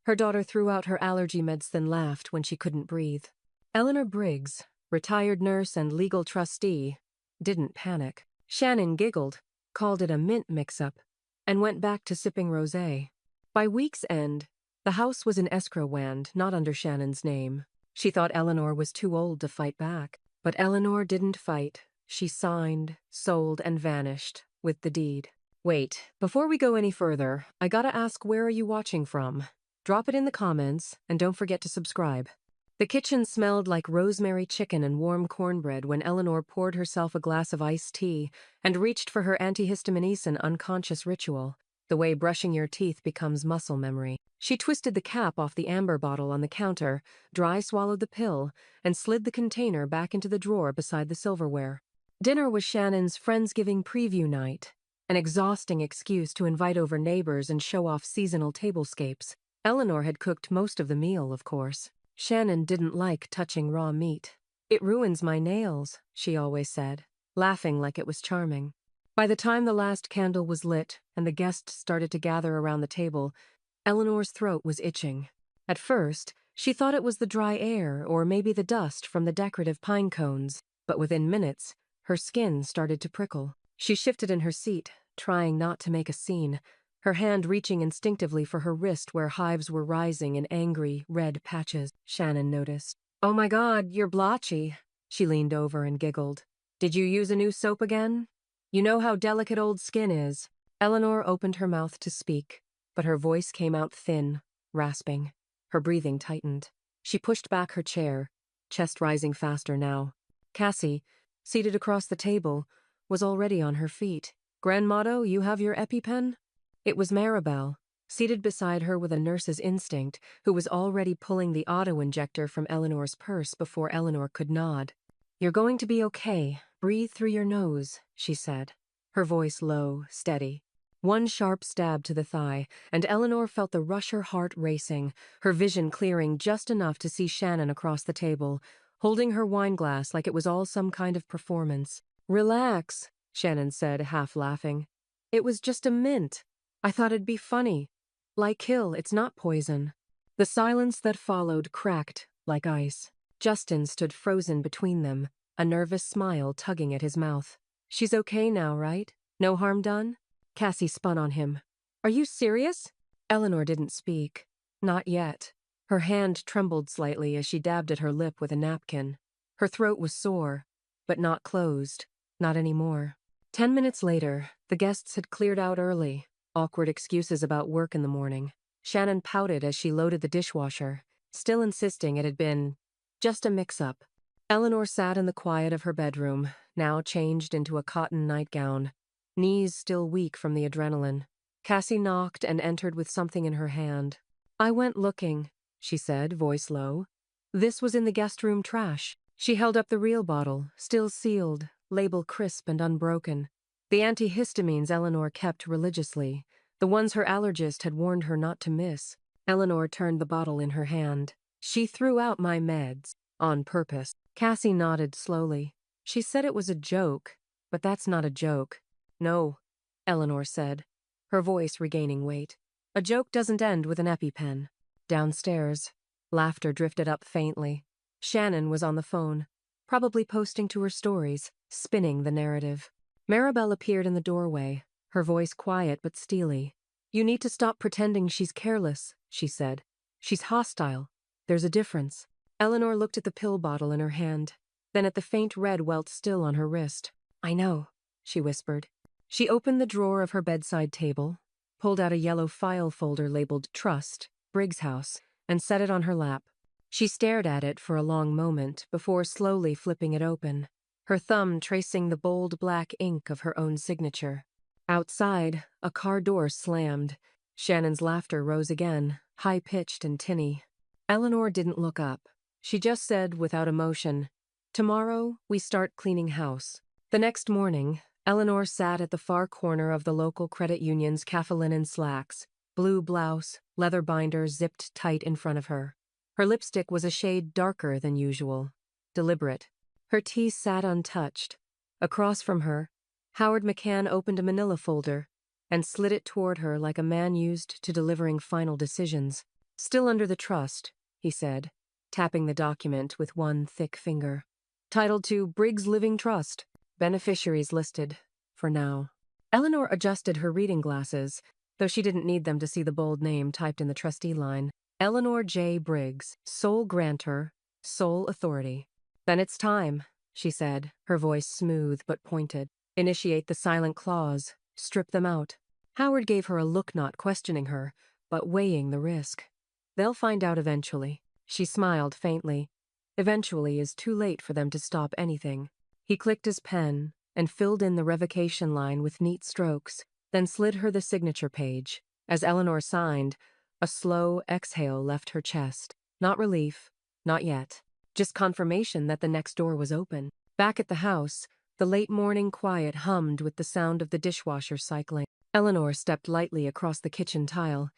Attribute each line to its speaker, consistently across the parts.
Speaker 1: Her daughter threw out her allergy meds then laughed when she couldn't breathe. Eleanor Briggs, retired nurse and legal trustee, didn't panic. Shannon giggled, called it a mint mix-up, and went back to sipping rosé. By week's end, the house was in escrow land, not under Shannon's name. She thought Eleanor was too old to fight back. But Eleanor didn't fight. She signed, sold, and vanished with the deed. Wait, before we go any further, I gotta ask, where are you watching from? Drop it in the comments, and don't forget to subscribe. The kitchen smelled like rosemary chicken and warm cornbread when Eleanor poured herself a glass of iced tea and reached for her antihistaminic unconscious ritual, the way brushing your teeth becomes muscle memory. She twisted the cap off the amber bottle on the counter, dry swallowed the pill, and slid the container back into the drawer beside the silverware. Dinner was Shannon's Friendsgiving preview night, an exhausting excuse to invite over neighbors and show off seasonal tablescapes. Eleanor had cooked most of the meal, of course. Shannon didn't like touching raw meat. "It ruins my nails," she always said, laughing like it was charming. By the time the last candle was lit and the guests started to gather around the table, Eleanor's throat was itching. At first, she thought it was the dry air or maybe the dust from the decorative pine cones, but within minutes, her skin started to prickle. She shifted in her seat, trying not to make a scene, her hand reaching instinctively for her wrist where hives were rising in angry, red patches. Shannon noticed. "Oh my God, you're blotchy." She leaned over and giggled. "Did you use a new soap again? You know how delicate old skin is." Eleanor opened her mouth to speak, but her voice came out thin, rasping. Her breathing tightened. She pushed back her chair, chest rising faster now. Cassie, seated across the table, was already on her feet. "Grandmotto, you have your EpiPen?" It was Maribel, seated beside her with a nurse's instinct, who was already pulling the auto-injector from Eleanor's purse before Eleanor could nod. "You're going to be okay. Breathe through your nose," she said, her voice low, steady. One sharp stab to the thigh, and Eleanor felt the rush her heart racing, her vision clearing just enough to see Shannon across the table, holding her wine glass like it was all some kind of performance. "Relax," Shannon said, half laughing. "It was just a mint. I thought it'd be funny. Like Hill, it's not poison." The silence that followed cracked like ice. Justin stood frozen between them, a nervous smile tugging at his mouth. "She's okay now, right? No harm done?" Cassie spun on him. "Are you serious?" Eleanor didn't speak. Not yet. Her hand trembled slightly as she dabbed at her lip with a napkin. Her throat was sore, but not closed. Not anymore. 10 minutes later, the guests had cleared out early. Awkward excuses about work in the morning. Shannon pouted as she loaded the dishwasher, still insisting it had been just a mix-up. Eleanor sat in the quiet of her bedroom, now changed into a cotton nightgown, knees still weak from the adrenaline. Cassie knocked and entered with something in her hand. "I went looking," she said, voice low. This was in the guest room trash. She held up the real bottle, still sealed, label crisp and unbroken. The antihistamines Eleanor kept religiously, the ones her allergist had warned her not to miss. Eleanor turned the bottle in her hand. "She threw out my meds. On purpose." Cassie nodded slowly. "She said it was a joke, but that's not a joke." "No," Eleanor said, her voice regaining weight. "A joke doesn't end with an EpiPen." Downstairs, laughter drifted up faintly. Shannon was on the phone, probably posting to her stories, spinning the narrative. Maribel appeared in the doorway, her voice quiet but steely. "You need to stop pretending she's careless," she said. "She's hostile. There's a difference." Eleanor looked at the pill bottle in her hand, then at the faint red welt still on her wrist. "I know," she whispered. She opened the drawer of her bedside table, pulled out a yellow file folder labeled Trust, Briggs House, and set it on her lap. She stared at it for a long moment before slowly flipping it open, her thumb tracing the bold black ink of her own signature. Outside, a car door slammed. Shannon's laughter rose again, high-pitched and tinny. Eleanor didn't look up. She just said, without emotion, "Tomorrow, we start cleaning house." The next morning, Eleanor sat at the far corner of the local credit union's linen slacks, blue blouse, leather binder zipped tight in front of her. Her lipstick was a shade darker than usual, deliberate. Her tea sat untouched. Across from her, Howard McCann opened a manila folder and slid it toward her like a man used to delivering final decisions. Still under the trust, he said, tapping the document with one thick finger. Titled to Briggs Living Trust. Beneficiaries listed, for now. Eleanor adjusted her reading glasses, though she didn't need them to see the bold name typed in the trustee line. Eleanor J. Briggs, sole grantor, sole authority. Then it's time, she said, her voice smooth but pointed. Initiate the silent clause, strip them out. Howard gave her a look not questioning her, but weighing the risk. They'll find out eventually. She smiled faintly. Eventually is too late for them to stop anything. He clicked his pen and filled in the revocation line with neat strokes, then slid her the signature page. As Eleanor signed, a slow exhale left her chest. Not relief, not yet. Just confirmation that the next door was open. Back at the house, the late morning quiet hummed with the sound of the dishwasher cycling. Eleanor stepped lightly across the kitchen tile,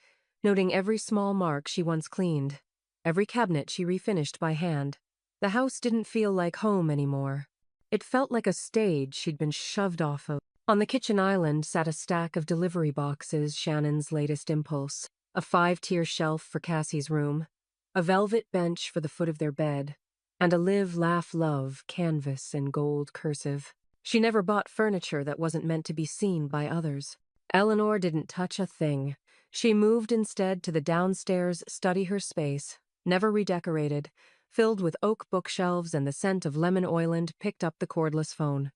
Speaker 1: noting every small mark she once cleaned, every cabinet she refinished by hand. The house didn't feel like home anymore. It felt like a stage she'd been shoved off of. On the kitchen island sat a stack of delivery boxes, Shannon's latest impulse, a 5-tier shelf for Cassie's room, a velvet bench for the foot of their bed, and a Live, Laugh, Love canvas in gold cursive. She never bought furniture that wasn't meant to be seen by others. Eleanor didn't touch a thing. She moved instead to the downstairs study her space, never redecorated, filled with oak bookshelves and the scent of lemon oil, and picked up the cordless phone.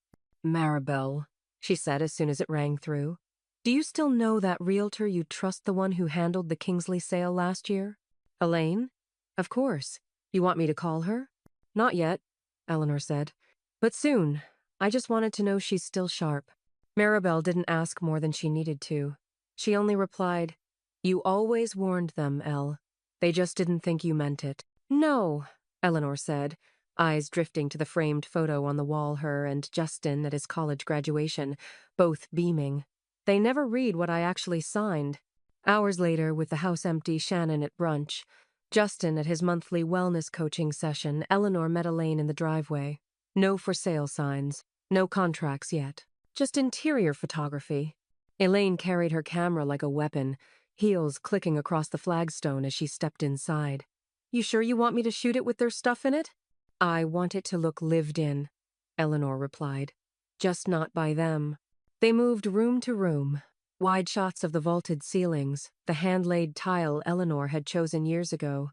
Speaker 1: Maribel, she said as soon as it rang through. Do you still know that realtor you trust, the one who handled the Kingsley sale last year? Elaine? Of course. You want me to call her? Not yet, Eleanor said. But soon. I just wanted to know she's still sharp. Maribel didn't ask more than she needed to. She only replied, You always warned them, Elle. They just didn't think you meant it. No, Eleanor said, eyes drifting to the framed photo on the wall, her and Justin at his college graduation, both beaming. They never read what I actually signed. Hours later, with the house empty, Shannon at brunch, Justin at his monthly wellness coaching session, Eleanor met Elaine in the driveway. No for sale signs, no contracts yet. Just interior photography. Elaine carried her camera like a weapon, heels clicking across the flagstone as she stepped inside. You sure you want me to shoot it with their stuff in it? I want it to look lived in, Eleanor replied. Just not by them. They moved room to room. Wide shots of the vaulted ceilings, the hand-laid tile Eleanor had chosen years ago,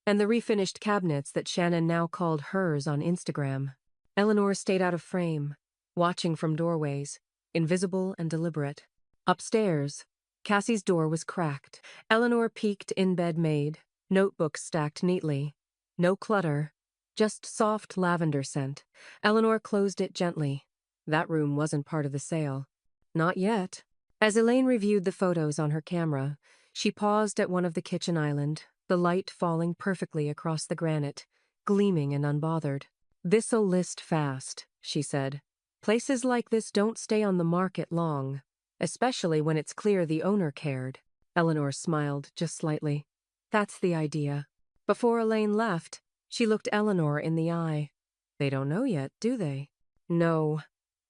Speaker 1: and the refinished cabinets that Shannon now called hers on Instagram. Eleanor stayed out of frame, watching from doorways, invisible and deliberate. Upstairs, Cassie's door was cracked. Eleanor peeked in bed made, notebooks stacked neatly. No clutter, just soft lavender scent. Eleanor closed it gently. That room wasn't part of the sale. Not yet. As Elaine reviewed the photos on her camera, she paused at one of the kitchen island, the light falling perfectly across the granite, gleaming and unbothered. This'll list fast, she said. Places like this don't stay on the market long, especially when it's clear the owner cared. Eleanor smiled just slightly. That's the idea. Before Elaine left, she looked Eleanor in the eye. They don't know yet, do they? No,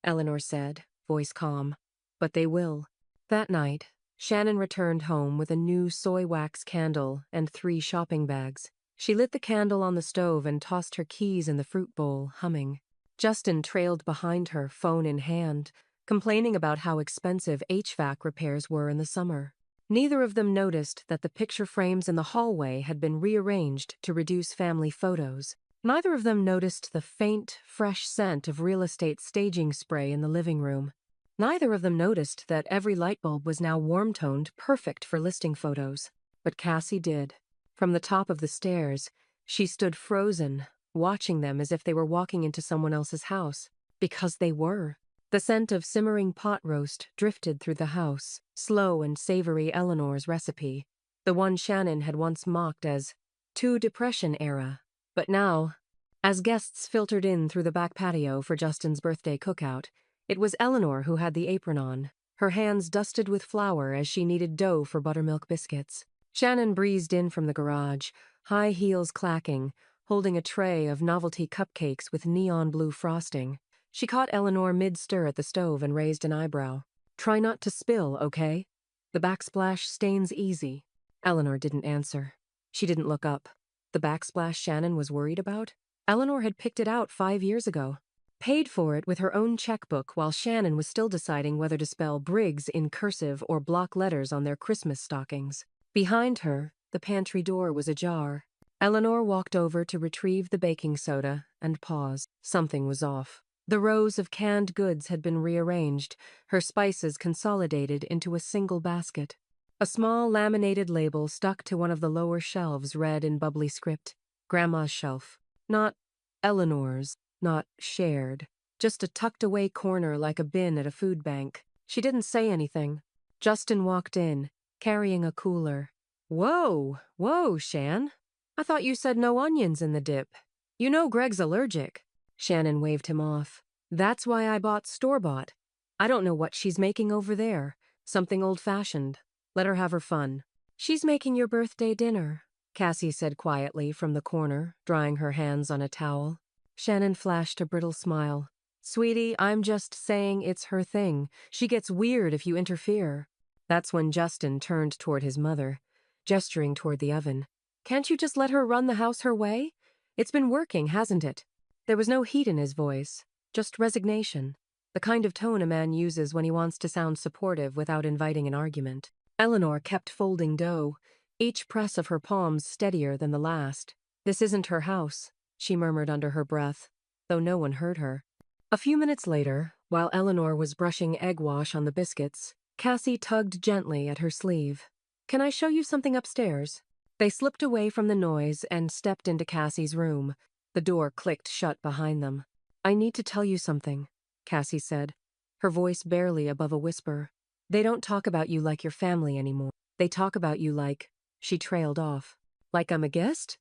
Speaker 1: Eleanor said, voice calm. But they will. That night, Shannon returned home with a new soy wax candle and 3 shopping bags. She lit the candle on the stove and tossed her keys in the fruit bowl, humming. Justin trailed behind her, phone in hand, complaining about how expensive HVAC repairs were in the summer. Neither of them noticed that the picture frames in the hallway had been rearranged to reduce family photos. Neither of them noticed the faint, fresh scent of real estate staging spray in the living room. Neither of them noticed that every light bulb was now warm-toned, perfect for listing photos. But Cassie did. From the top of the stairs, she stood frozen, watching them as if they were walking into someone else's house. Because they were. The scent of simmering pot roast drifted through the house, slow and savory, Eleanor's recipe, the one Shannon had once mocked as too Depression era. But now, as guests filtered in through the back patio for Justin's birthday cookout, it was Eleanor who had the apron on, her hands dusted with flour as she kneaded dough for buttermilk biscuits. Shannon breezed in from the garage, high heels clacking, holding a tray of novelty cupcakes with neon blue frosting. She caught Eleanor mid-stir at the stove and raised an eyebrow. Try not to spill, okay? The backsplash stains easy. Eleanor didn't answer. She didn't look up. The backsplash Shannon was worried about? Eleanor had picked it out 5 years ago. Paid for it with her own checkbook while Shannon was still deciding whether to spell Briggs in cursive or block letters on their Christmas stockings. Behind her, the pantry door was ajar. Eleanor walked over to retrieve the baking soda and paused. Something was off. The rows of canned goods had been rearranged, her spices consolidated into a single basket. A small laminated label stuck to one of the lower shelves read in bubbly script, "Grandma's shelf." Not Eleanor's, not shared. Just a tucked-away corner like a bin at a food bank. She didn't say anything. Justin walked in, carrying a cooler. Whoa, Shan. I thought you said no onions in the dip. You know Greg's allergic." Shannon waved him off. "That's why I bought store-bought. I don't know what she's making over there. Something old-fashioned. Let her have her fun." "She's making your birthday dinner," Cassie said quietly from the corner, drying her hands on a towel. Shannon flashed a brittle smile. "Sweetie, I'm just saying it's her thing. She gets weird if you interfere." That's when Justin turned toward his mother, gesturing toward the oven. "Can't you just let her run the house her way? It's been working, hasn't it?" There was no heat in his voice, just resignation, the kind of tone a man uses when he wants to sound supportive without inviting an argument. Eleanor kept folding dough, each press of her palms steadier than the last. "This isn't her house," she murmured under her breath, though no one heard her. A few minutes later, while Eleanor was brushing egg wash on the biscuits, Cassie tugged gently at her sleeve. "Can I show you something upstairs?" They slipped away from the noise and stepped into Cassie's room. The door clicked shut behind them. "I need to tell you something," Cassie said, her voice barely above a whisper. "They don't talk about you like your family anymore. They talk about you like—" She trailed off. "Like I'm a guest?"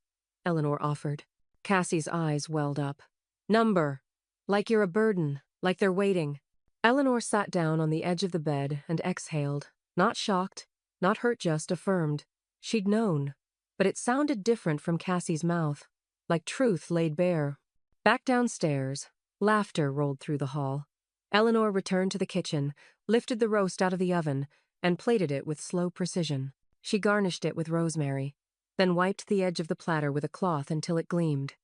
Speaker 1: Eleanor offered. Cassie's eyes welled up. "Number. Like you're a burden, like they're waiting." Eleanor sat down on the edge of the bed and exhaled. Not shocked, not hurt, just affirmed. She'd known. But it sounded different from Cassie's mouth, like truth laid bare. Back downstairs, laughter rolled through the hall. Eleanor returned to the kitchen, lifted the roast out of the oven, and plated it with slow precision. She garnished it with rosemary, then wiped the edge of the platter with a cloth until it gleamed.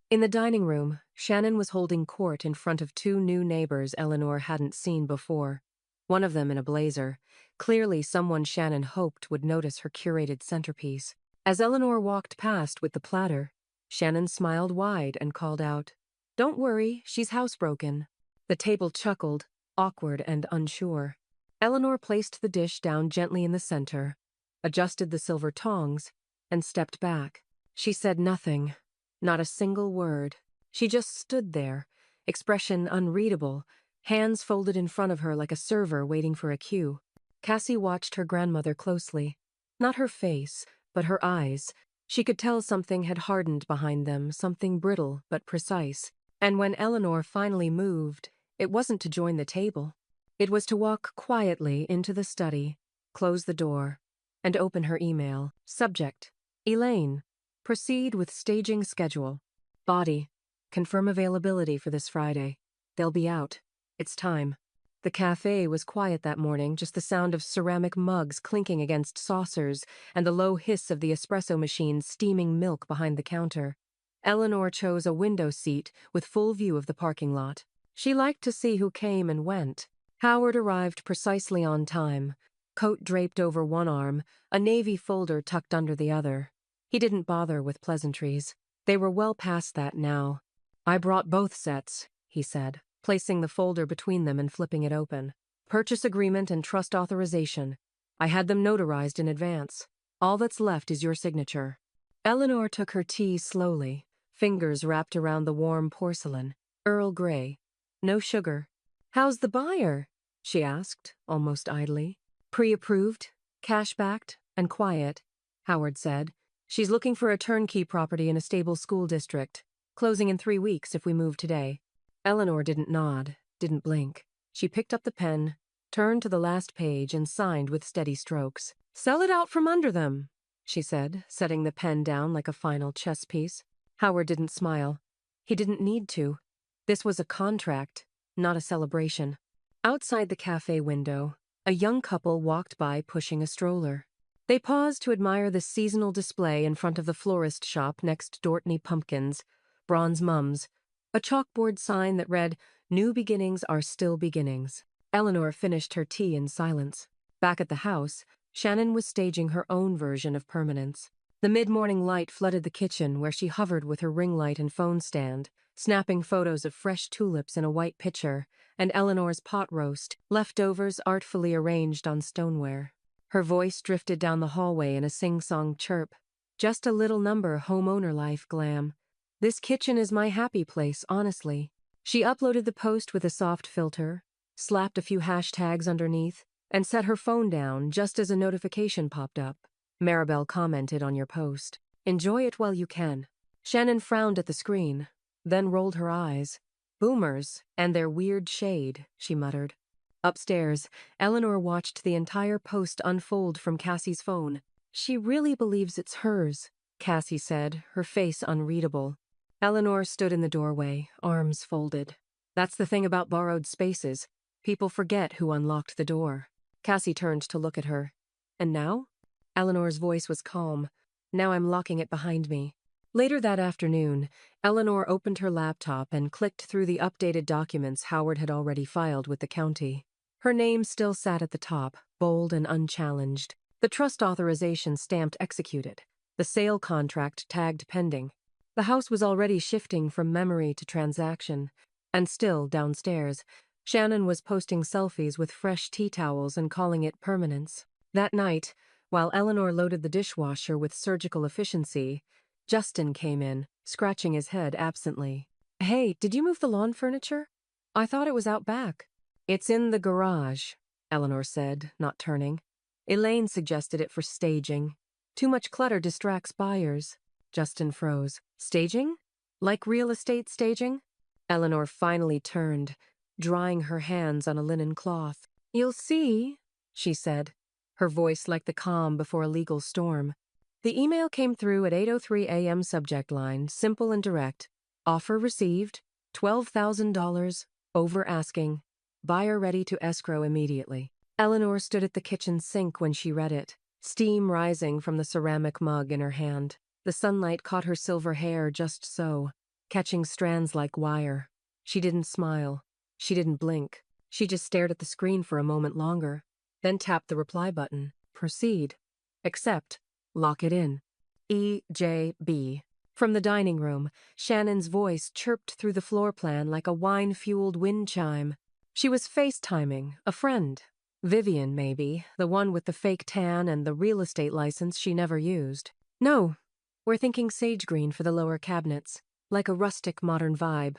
Speaker 1: In the dining room, Shannon was holding court in front of two new neighbors Eleanor hadn't seen before. One of them in a blazer, clearly someone Shannon hoped would notice her curated centerpiece. As Eleanor walked past with the platter, Shannon smiled wide and called out, "Don't worry, she's housebroken." The table chuckled, awkward and unsure. Eleanor placed the dish down gently in the center, adjusted the silver tongs, and stepped back. She said nothing, not a single word. She just stood there, expression unreadable, hands folded in front of her like a server waiting for a cue. Cassie watched her grandmother closely. Not her face, but her eyes. She could tell something had hardened behind them, something brittle but precise. And when Eleanor finally moved, it wasn't to join the table. It was to walk quietly into the study, close the door, and open her email. Subject: Elaine. Proceed with staging schedule. Body: confirm availability for this Friday. They'll be out. It's time. The cafe was quiet that morning, just the sound of ceramic mugs clinking against saucers and the low hiss of the espresso machine steaming milk behind the counter. Eleanor chose a window seat with full view of the parking lot. She liked to see who came and went. Howard arrived precisely on time, coat draped over one arm, a navy folder tucked under the other. He didn't bother with pleasantries. They were well past that now. "I brought both sets," he said, placing the folder between them and flipping it open. "Purchase agreement and trust authorization. I had them notarized in advance. All that's left is your signature." Eleanor took her tea slowly, fingers wrapped around the warm porcelain. Earl Grey. No sugar. "How's the buyer?" she asked, almost idly. "Pre-approved, cash-backed, and quiet," Howard said. "She's looking for a turnkey property in a stable school district. Closing in 3 weeks if we move today." Eleanor didn't nod, didn't blink. She picked up the pen, turned to the last page, and signed with steady strokes. "Sell it out from under them," she said, setting the pen down like a final chess piece. Howard didn't smile. He didn't need to. This was a contract, not a celebration. Outside the cafe window, a young couple walked by pushing a stroller. They paused to admire the seasonal display in front of the florist shop next Dortney pumpkins, bronze mums, a chalkboard sign that read, "New beginnings are still beginnings." Eleanor finished her tea in silence. Back at the house, Shannon was staging her own version of permanence. The mid-morning light flooded the kitchen where she hovered with her ring light and phone stand, snapping photos of fresh tulips in a white pitcher and Eleanor's pot roast, leftovers artfully arranged on stoneware. Her voice drifted down the hallway in a sing-song chirp. Just a little number homeowner life glam. This kitchen is my happy place, honestly. She uploaded the post with a soft filter, slapped a few hashtags underneath, and set her phone down just as a notification popped up. Maribel commented on your post. Enjoy it while you can. Shannon frowned at the screen, then rolled her eyes. Boomers and their weird shade, she muttered. Upstairs, Eleanor watched the entire post unfold from Cassie's phone. She really believes it's hers, Cassie said, her face unreadable. Eleanor stood in the doorway, arms folded. That's the thing about borrowed spaces. People forget who unlocked the door. Cassie turned to look at her. And now? Eleanor's voice was calm. Now I'm locking it behind me. Later that afternoon, Eleanor opened her laptop and clicked through the updated documents Howard had already filed with the county. Her name still sat at the top, bold and unchallenged. The trust authorization stamped executed. The sale contract tagged pending. The house was already shifting from memory to transaction. And still, downstairs, Shannon was posting selfies with fresh tea towels and calling it permanence. That night, while Eleanor loaded the dishwasher with surgical efficiency, Justin came in, scratching his head absently. Hey, did you move the lawn furniture? I thought it was out back. It's in the garage, Eleanor said, not turning. Elaine suggested it for staging. Too much clutter distracts buyers. Justin froze. Staging? Like real estate staging? Eleanor finally turned, drying her hands on a linen cloth. You'll see, she said, her voice like the calm before a legal storm. The email came through at 8:03 a.m. subject line, simple and direct. Offer received, $12,000, over asking. Buyer ready to escrow immediately. Eleanor stood at the kitchen sink when she read it, steam rising from the ceramic mug in her hand. The sunlight caught her silver hair just so, catching strands like wire. She didn't smile. She didn't blink. She just stared at the screen for a moment longer, then tapped the reply button. Proceed. Accept. Lock it in. EJB. From the dining room, Shannon's voice chirped through the floor plan like a wine-fueled wind chime. She was FaceTiming a friend. Vivian, maybe, the one with the fake tan and the real estate license she never used. No, we're thinking sage green for the lower cabinets, like a rustic modern vibe.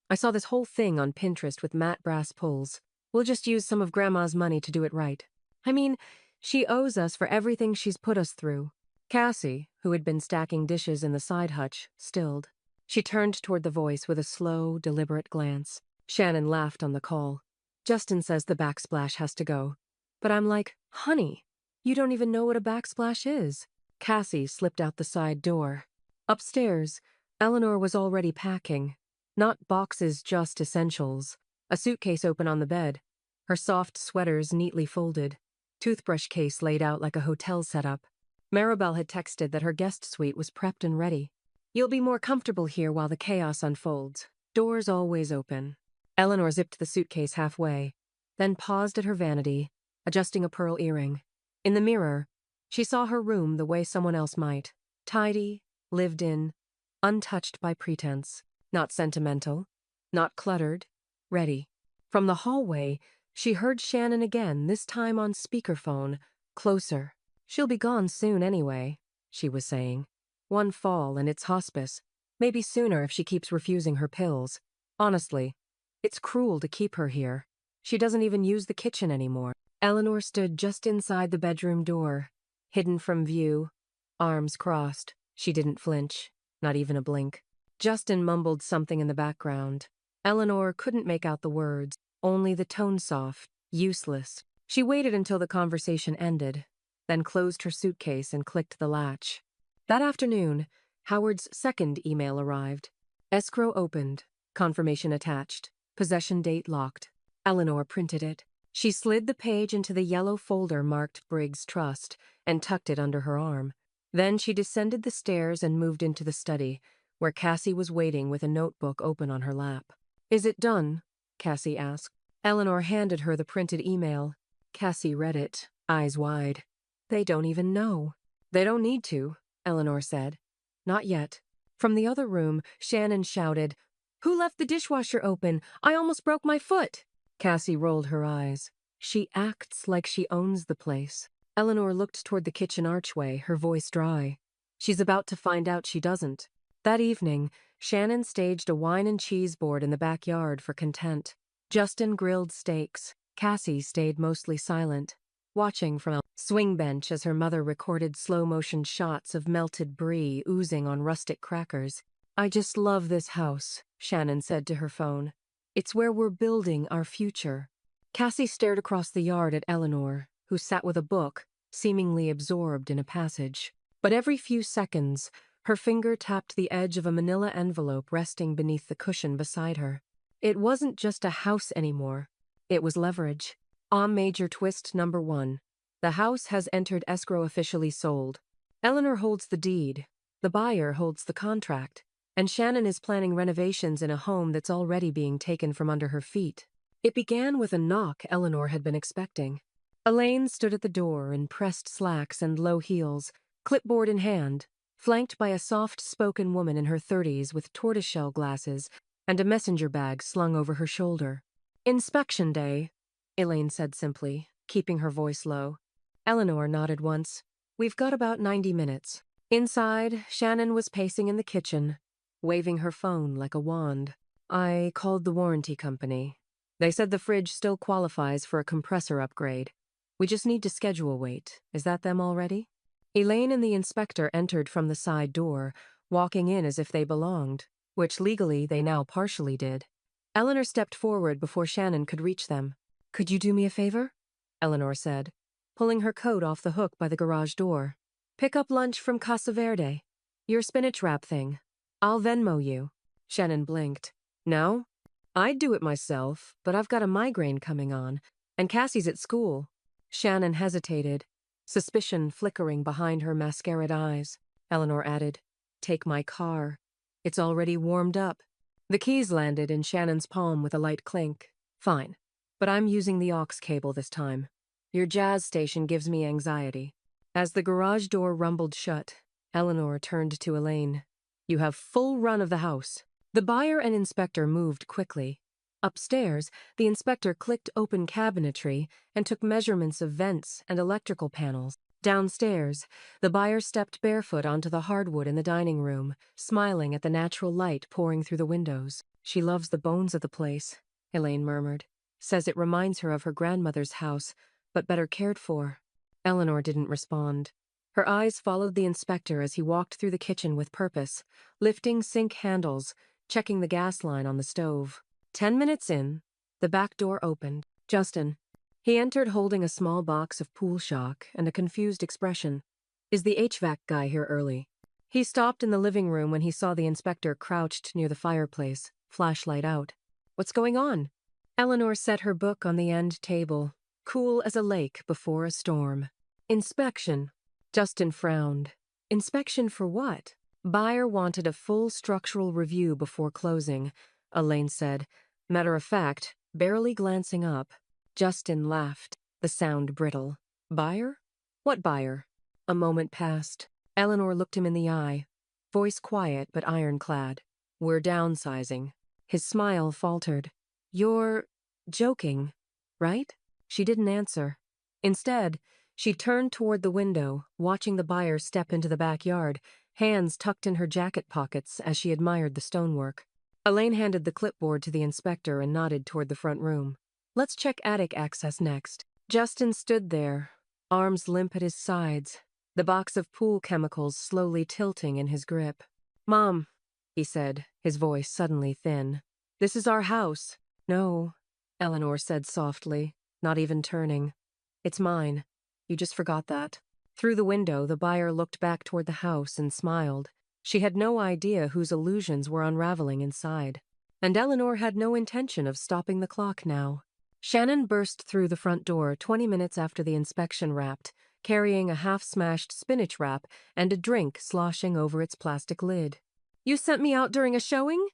Speaker 1: I saw this whole thing on Pinterest with matte brass pulls. We'll just use some of Grandma's money to do it right. I mean, she owes us for everything she's put us through. Cassie, who had been stacking dishes in the side hutch, stilled. She turned toward the voice with a slow, deliberate glance. Shannon laughed on the call. Justin says the backsplash has to go. But I'm like, honey, you don't even know what a backsplash is. Cassie slipped out the side door. Upstairs, Eleanor was already packing. Not boxes, just essentials. A suitcase open on the bed. Her soft sweaters neatly folded. Toothbrush case laid out like a hotel setup. Maribel had texted that her guest suite was prepped and ready. You'll be more comfortable here while the chaos unfolds. Doors always open. Eleanor zipped the suitcase halfway, then paused at her vanity, adjusting a pearl earring. In the mirror, she saw her room the way someone else might. Tidy, lived in, untouched by pretense. Not sentimental, not cluttered, ready. From the hallway, she heard Shannon again, this time on speakerphone, closer. She'll be gone soon anyway, she was saying. One fall and it's hospice. Maybe sooner if she keeps refusing her pills. Honestly, it's cruel to keep her here. She doesn't even use the kitchen anymore. Eleanor stood just inside the bedroom door, hidden from view, arms crossed. She didn't flinch, not even a blink. Justin mumbled something in the background. Eleanor couldn't make out the words, only the tone soft, useless. She waited until the conversation ended, then closed her suitcase and clicked the latch. That afternoon, Howard's second email arrived. Escrow opened, confirmation attached, possession date locked. Eleanor printed it. She slid the page into the yellow folder marked Briggs Trust and tucked it under her arm. Then she descended the stairs and moved into the study, where Cassie was waiting with a notebook open on her lap. "Is it done?" Cassie asked. Eleanor handed her the printed email. Cassie read it, eyes wide. "They don't even know." "They don't need to," Eleanor said. "Not yet." From the other room, Shannon shouted, "Who left the dishwasher open? I almost broke my foot." Cassie rolled her eyes. "She acts like she owns the place." Eleanor looked toward the kitchen archway, her voice dry. "She's about to find out she doesn't." That evening, Shannon staged a wine and cheese board in the backyard for content. Justin grilled steaks. Cassie stayed mostly silent, watching from a swing bench as her mother recorded slow-motion shots of melted brie oozing on rustic crackers. "I just love this house," Shannon said to her phone. "It's where we're building our future." Cassie stared across the yard at Eleanor, who sat with a book, seemingly absorbed in a passage. But every few seconds, her finger tapped the edge of a manila envelope resting beneath the cushion beside her. It wasn't just a house anymore. It was leverage. Major twist number 1. The house has entered escrow, officially sold. Eleanor holds the deed. The buyer holds the contract. And Shannon is planning renovations in a home that's already being taken from under her feet. It began with a knock Eleanor had been expecting. Elaine stood at the door in pressed slacks and low heels, clipboard in hand, flanked by a soft-spoken woman in her 30s with tortoiseshell glasses and a messenger bag slung over her shoulder. "Inspection day," Elaine said simply, keeping her voice low. Eleanor nodded once. "We've got about 90 minutes. Inside, Shannon was pacing in the kitchen, waving her phone like a wand. "I called the warranty company. They said the fridge still qualifies for a compressor upgrade. We just need to schedule wait. Is that them already?" Elaine and the inspector entered from the side door, walking in as if they belonged, which legally they now partially did. Eleanor stepped forward before Shannon could reach them. "Could you do me a favor?" Eleanor said, pulling her coat off the hook by the garage door. "Pick up lunch from Casa Verde. Your spinach wrap thing. I'll Venmo you." Shannon blinked. "No? I'd do it myself, but I've got a migraine coming on, and Cassie's at school." Shannon hesitated, suspicion flickering behind her mascaraed eyes. Eleanor added, "Take my car. It's already warmed up." The keys landed in Shannon's palm with a light clink. "Fine, but I'm using the aux cable this time. Your jazz station gives me anxiety." As the garage door rumbled shut, Eleanor turned to Elaine. "You have full run of the house." The buyer and inspector moved quickly. Upstairs, the inspector clicked open cabinetry and took measurements of vents and electrical panels. Downstairs, the buyer stepped barefoot onto the hardwood in the dining room, smiling at the natural light pouring through the windows. "She loves the bones of the place," Elaine murmured. "Says it reminds her of her grandmother's house, but better cared for." Eleanor didn't respond. Her eyes followed the inspector as he walked through the kitchen with purpose, lifting sink handles, checking the gas line on the stove. 10 minutes in, the back door opened. "Justin." He entered holding a small box of pool shock and a confused expression. "Is the HVAC guy here early?" He stopped in the living room when he saw the inspector crouched near the fireplace, flashlight out. "What's going on?" Eleanor set her book on the end table, cool as a lake before a storm. "Inspection." Justin frowned. "Inspection for what?" "Buyer wanted a full structural review before closing," Elaine said. Matter of fact, barely glancing up. Justin laughed, the sound brittle. "Buyer? What buyer?" A moment passed. Eleanor looked him in the eye, voice quiet but ironclad. "We're downsizing." His smile faltered. "You're joking, right?" She didn't answer. Instead, she turned toward the window, watching the buyer step into the backyard, hands tucked in her jacket pockets as she admired the stonework. Elaine handed the clipboard to the inspector and nodded toward the front room. "Let's check attic access next." Justin stood there, arms limp at his sides, the box of pool chemicals slowly tilting in his grip. "Mom," he said, his voice suddenly thin. "This is our house." "No," Eleanor said softly, not even turning. "It's mine. You just forgot that." Through the window, the buyer looked back toward the house and smiled. She had no idea whose illusions were unraveling inside. And Eleanor had no intention of stopping the clock now. Shannon burst through the front door 20 minutes after the inspection wrapped, carrying a half-smashed spinach wrap and a drink sloshing over its plastic lid. "You sent me out during a showing?"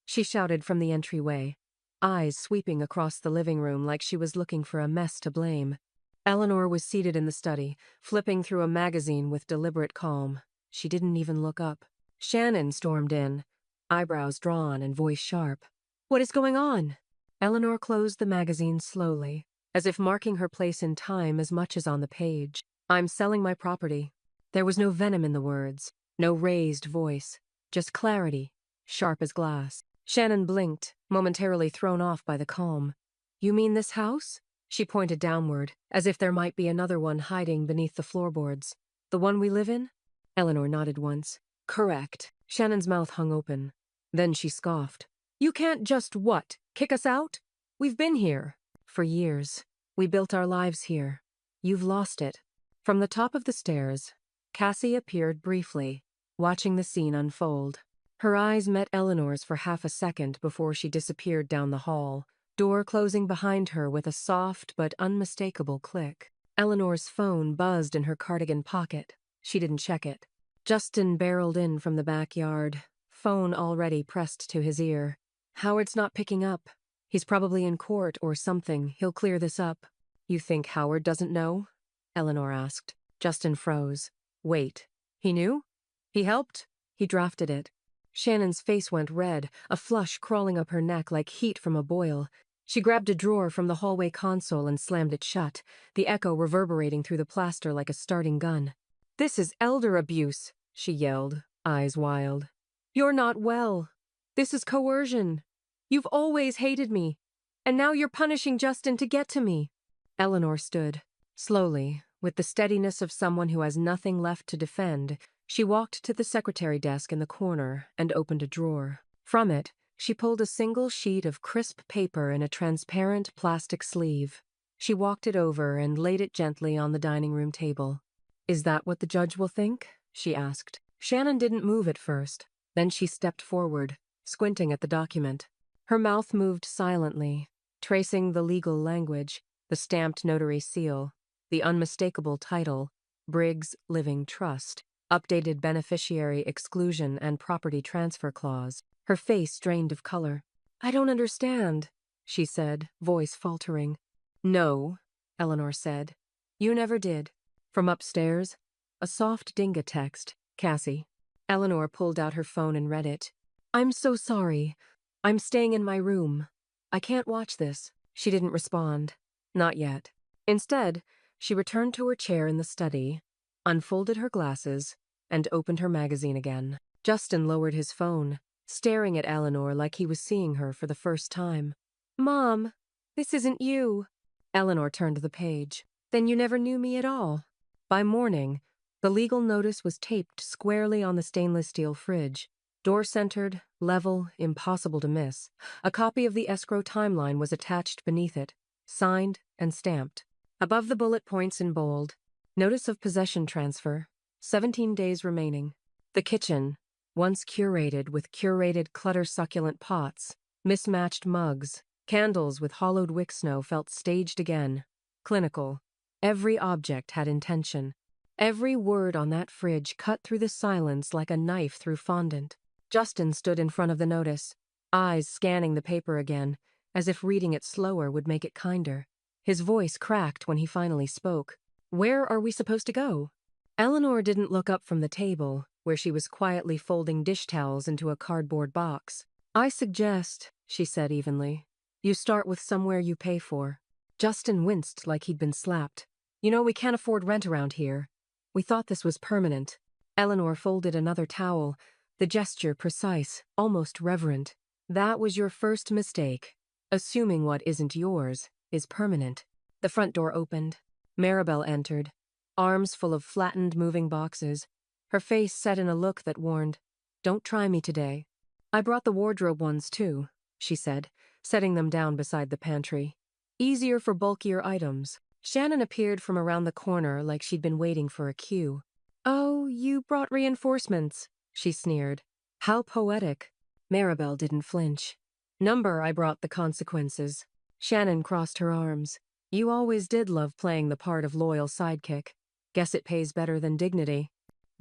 Speaker 1: she shouted from the entryway, eyes sweeping across the living room like she was looking for a mess to blame. Eleanor was seated in the study, flipping through a magazine with deliberate calm. She didn't even look up. Shannon stormed in, eyebrows drawn and voice sharp. "What is going on?" Eleanor closed the magazine slowly, as if marking her place in time as much as on the page. "I'm selling my property." There was no venom in the words, no raised voice, just clarity, sharp as glass. Shannon blinked, momentarily thrown off by the calm. "You mean this house?" She pointed downward, as if there might be another one hiding beneath the floorboards. "The one we live in?" Eleanor nodded once. "Correct." Shannon's mouth hung open. Then she scoffed. "You can't just what? Kick us out? We've been here. For years. We built our lives here. You've lost it." From the top of the stairs, Cassie appeared briefly, watching the scene unfold. Her eyes met Eleanor's for half a second before she disappeared down the hall, door closing behind her with a soft but unmistakable click. Eleanor's phone buzzed in her cardigan pocket. She didn't check it. Justin barreled in from the backyard, phone already pressed to his ear. "Howard's not picking up. He's probably in court or something. He'll clear this up." "You think Howard doesn't know?" Eleanor asked. Justin froze. "Wait. He knew? He helped? He drafted it." Shannon's face went red, a flush crawling up her neck like heat from a boil. She grabbed a drawer from the hallway console and slammed it shut, the echo reverberating through the plaster like a starting gun. "This is elder abuse," she yelled, eyes wild. "You're not well. This is coercion. You've always hated me, and now you're punishing Justin to get to me." Eleanor stood. Slowly, with the steadiness of someone who has nothing left to defend, she walked to the secretary desk in the corner and opened a drawer. From it, she pulled a single sheet of crisp paper in a transparent plastic sleeve. She walked it over and laid it gently on the dining room table. "Is that what the judge will think?" she asked. Shannon didn't move at first. Then she stepped forward, squinting at the document. Her mouth moved silently, tracing the legal language, the stamped notary seal, the unmistakable title, Briggs Living Trust, updated beneficiary exclusion and property transfer clause. Her face drained of color. "I don't understand," she said, voice faltering. "No," Eleanor said. "You never did." From upstairs, a soft dinga text, "Cassie." Eleanor pulled out her phone and read it. "I'm so sorry. I'm staying in my room. I can't watch this." She didn't respond. Not yet. Instead, she returned to her chair in the study, unfolded her glasses, and opened her magazine again. Justin lowered his phone, staring at Eleanor like he was seeing her for the first time. "Mom, this isn't you." Eleanor turned the page. "Then you never knew me at all." By morning, the legal notice was taped squarely on the stainless steel fridge. Door-centered, level, impossible to miss. A copy of the escrow timeline was attached beneath it, signed and stamped. Above the bullet points in bold, notice of possession transfer, 17 days remaining. The kitchen, once curated with curated clutter-succulent pots, mismatched mugs, candles with hollowed wick snow felt staged again. Clinical. Every object had intention. Every word on that fridge cut through the silence like a knife through fondant. Justin stood in front of the notice, eyes scanning the paper again, as if reading it slower would make it kinder. His voice cracked when he finally spoke. "Where are we supposed to go?" Eleanor didn't look up from the table, where she was quietly folding dish towels into a cardboard box. "I suggest," she said evenly, "you start with somewhere you pay for." Justin winced like he'd been slapped. "You know, we can't afford rent around here. We thought this was permanent." Eleanor folded another towel, the gesture precise, almost reverent. "That was your first mistake. Assuming what isn't yours is permanent." The front door opened. Maribel entered, arms full of flattened moving boxes, her face set in a look that warned, "Don't try me today." "I brought the wardrobe ones too," she said, setting them down beside the pantry. "Easier for bulkier items." Shannon appeared from around the corner like she'd been waiting for a cue. "Oh, you brought reinforcements," she sneered. "How poetic." Maribel didn't flinch. "Number I brought the consequences." Shannon crossed her arms. You always did love playing the part of loyal sidekick. Guess it pays better than dignity.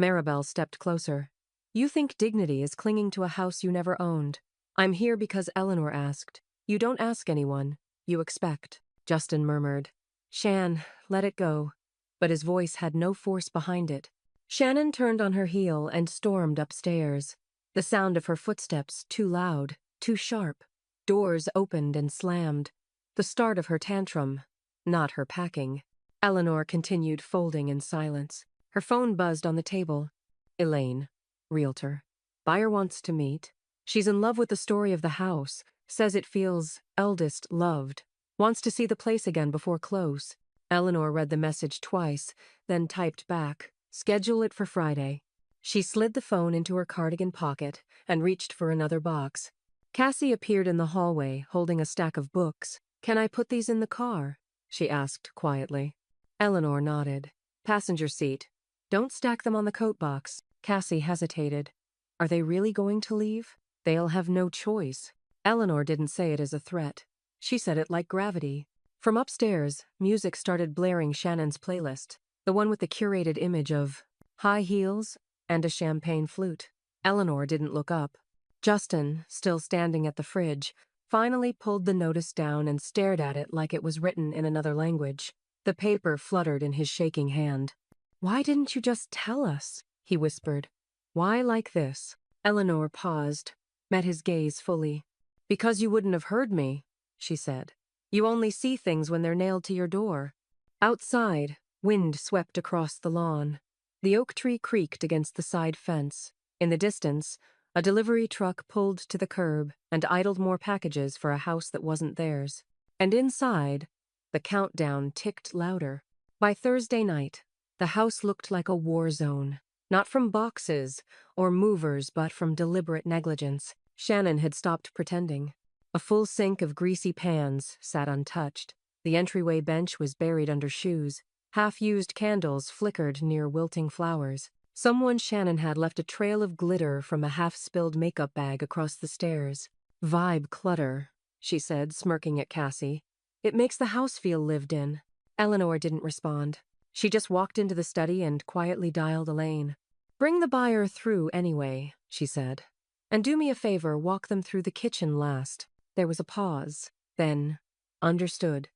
Speaker 1: Maribel stepped closer. You think dignity is clinging to a house you never owned. I'm here because Eleanor asked. You don't ask anyone. You expect. Justin murmured. Shan, let it go. But his voice had no force behind it. Shannon turned on her heel and stormed upstairs. The sound of her footsteps too loud, too sharp. Doors opened and slammed. The start of her tantrum, not her packing. Eleanor continued folding in silence. Her phone buzzed on the table. Elaine, realtor. Buyer wants to meet. She's in love with the story of the house. Says it feels eldest loved. Wants to see the place again before close. Eleanor read the message twice, then typed back. Schedule it for Friday. She slid the phone into her cardigan pocket and reached for another box. Cassie appeared in the hallway, holding a stack of books. Can I put these in the car? She asked quietly. Eleanor nodded. Passenger seat. Don't stack them on the coat box. Cassie hesitated. Are they really going to leave? They'll have no choice. Eleanor didn't say it as a threat. She said it like gravity. From upstairs, music started blaring Shannon's playlist, the one with the curated image of high heels and a champagne flute. Eleanor didn't look up. Justin, still standing at the fridge, finally pulled the notice down and stared at it like it was written in another language. The paper fluttered in his shaking hand. Why didn't you just tell us? He whispered. Why like this? Eleanor paused, met his gaze fully. Because you wouldn't have heard me, she said. You only see things when they're nailed to your door. Outside, wind swept across the lawn. The oak tree creaked against the side fence. In the distance, a delivery truck pulled to the curb and idled more packages for a house that wasn't theirs. And inside, the countdown ticked louder. By Thursday night, the house looked like a war zone. Not from boxes or movers, but from deliberate negligence. Shannon had stopped pretending. A full sink of greasy pans sat untouched. The entryway bench was buried under shoes. Half-used candles flickered near wilting flowers. Someone Shannon had left a trail of glitter from a half-spilled makeup bag across the stairs. Vibe clutter, she said, smirking at Cassie. It makes the house feel lived in. Eleanor didn't respond. She just walked into the study and quietly dialed Elaine. Bring the buyer through anyway, she said. And do me a favor, walk them through the kitchen last. There was a pause. Then, understood.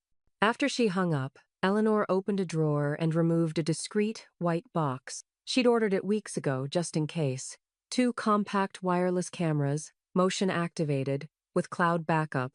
Speaker 1: After she hung up, Eleanor opened a drawer and removed a discreet, white box. She'd ordered it weeks ago, just in case. 2 compact wireless cameras, motion-activated, with cloud backup.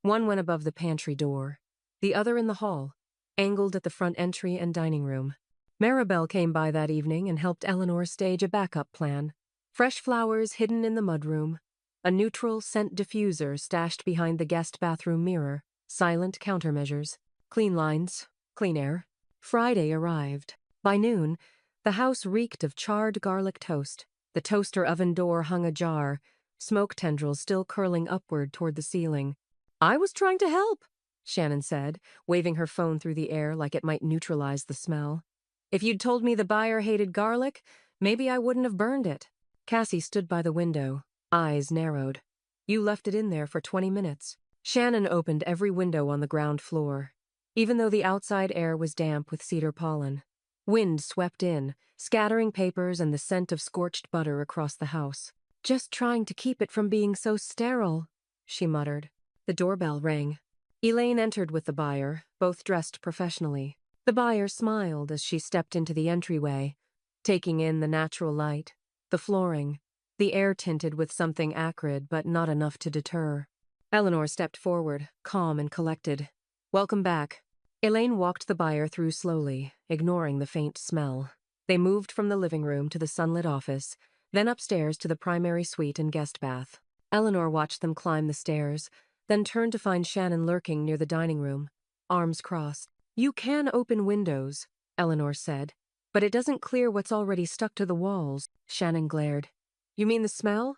Speaker 1: One went above the pantry door. The other in the hall, angled at the front entry and dining room. Maribel came by that evening and helped Eleanor stage a backup plan. Fresh flowers hidden in the mudroom. A neutral scent diffuser stashed behind the guest bathroom mirror. Silent countermeasures. Clean lines. Clean air. Friday arrived. By noon, the house reeked of charred garlic toast. The toaster oven door hung ajar, smoke tendrils still curling upward toward the ceiling. I was trying to help, Shannon said, waving her phone through the air like it might neutralize the smell. If you'd told me the buyer hated garlic, maybe I wouldn't have burned it. Cassie stood by the window, eyes narrowed. You left it in there for 20 minutes. Shannon opened every window on the ground floor, even though the outside air was damp with cedar pollen. Wind swept in, scattering papers and the scent of scorched butter across the house. Just trying to keep it from being so sterile, she muttered. The doorbell rang. Elaine entered with the buyer, both dressed professionally. The buyer smiled as she stepped into the entryway, taking in the natural light, the flooring, the air tinted with something acrid but not enough to deter. Eleanor stepped forward, calm and collected. Welcome back. Elaine walked the buyer through slowly, ignoring the faint smell. They moved from the living room to the sunlit office, then upstairs to the primary suite and guest bath. Eleanor watched them climb the stairs, then turned to find Shannon lurking near the dining room, arms crossed. You can open windows, Eleanor said, but it doesn't clear what's already stuck to the walls. Shannon glared. You mean the smell?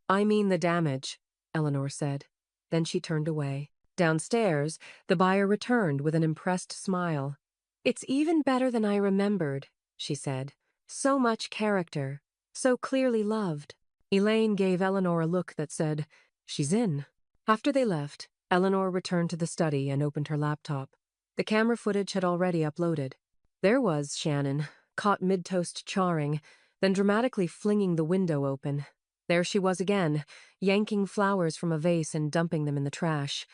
Speaker 1: I mean the damage, Eleanor said. Then she turned away. Downstairs, the buyer returned with an impressed smile. It's even better than I remembered, she said. So much character, so clearly loved. Elaine gave Eleanor a look that said, she's in. After they left, Eleanor returned to the study and opened her laptop. The camera footage had already uploaded. There was Shannon, caught mid-toast charring, then dramatically flinging the window open. There she was again, yanking flowers from a vase and dumping them in the trash.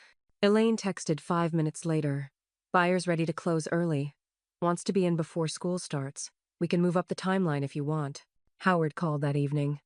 Speaker 1: Elaine texted 5 minutes later. Buyer's ready to close early. Wants to be in before school starts. We can move up the timeline if you want. Howard called that evening.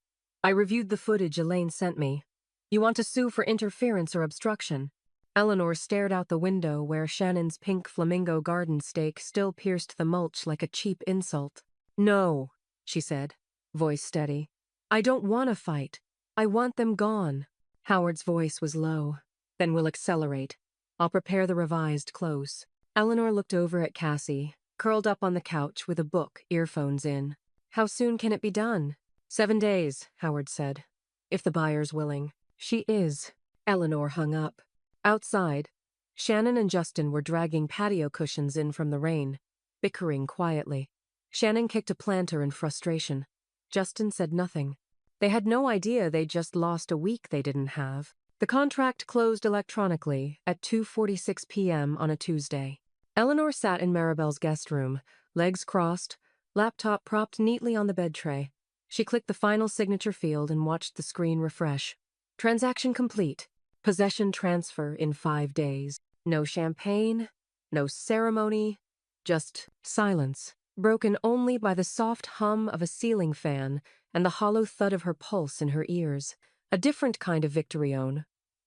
Speaker 1: I reviewed the footage Elaine sent me. You want to sue for interference or obstruction? Eleanor stared out the window where Shannon's pink flamingo garden stake still pierced the mulch like a cheap insult. No, she said, voice steady. I don't want to fight. I want them gone. Howard's voice was low. Then we'll accelerate. I'll prepare the revised close. Eleanor looked over at Cassie, curled up on the couch with a book, earphones in. How soon can it be done? 7 days, Howard said. If the buyer's willing. She is. Eleanor hung up. Outside, Shannon and Justin were dragging patio cushions in from the rain, bickering quietly. Shannon kicked a planter in frustration. Justin said nothing. They had no idea they'd just lost a week they didn't have. The contract closed electronically at 2:46 p.m. on a Tuesday. Eleanor sat in Maribel's guest room, legs crossed, laptop propped neatly on the bed tray. She clicked the final signature field and watched the screen refresh. Transaction complete. Possession transfer in 5 days. No champagne, no ceremony, just silence, broken only by the soft hum of a ceiling fan and the hollow thud of her pulse in her ears. A different kind of victory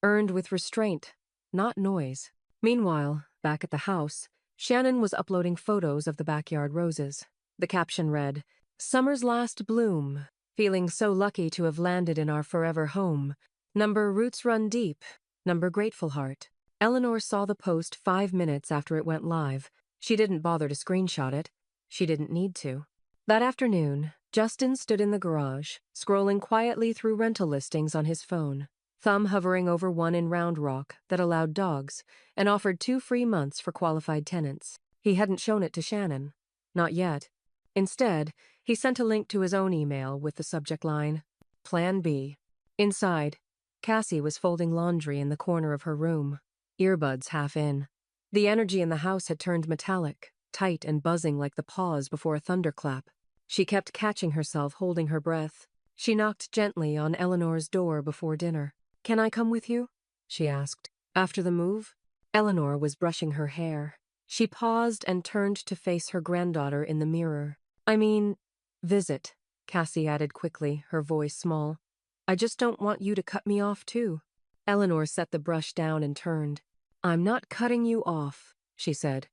Speaker 1: earned with restraint, not noise. Meanwhile, back at the house, Shannon was uploading photos of the backyard roses. The caption read, Summer's last bloom, feeling so lucky to have landed in our forever home. Number roots run deep, number grateful heart. Eleanor saw the post 5 minutes after it went live. She didn't bother to screenshot it. She didn't need to. That afternoon, Justin stood in the garage, scrolling quietly through rental listings on his phone, thumb hovering over one in Round Rock that allowed dogs and offered 2 free months for qualified tenants. He hadn't shown it to Shannon. Not yet. Instead, he sent a link to his own email with the subject line, Plan B. Inside, Cassie was folding laundry in the corner of her room, earbuds half in. The energy in the house had turned metallic, tight and buzzing like the pause before a thunderclap. She kept catching herself holding her breath. She knocked gently on Eleanor's door before dinner. Can I come with you? She asked. After the move? Eleanor was brushing her hair. She paused and turned to face her granddaughter in the mirror. I mean, visit, Cassie added quickly, her voice small. I just don't want you to cut me off, too. Eleanor set the brush down and turned. I'm not cutting you off, she said.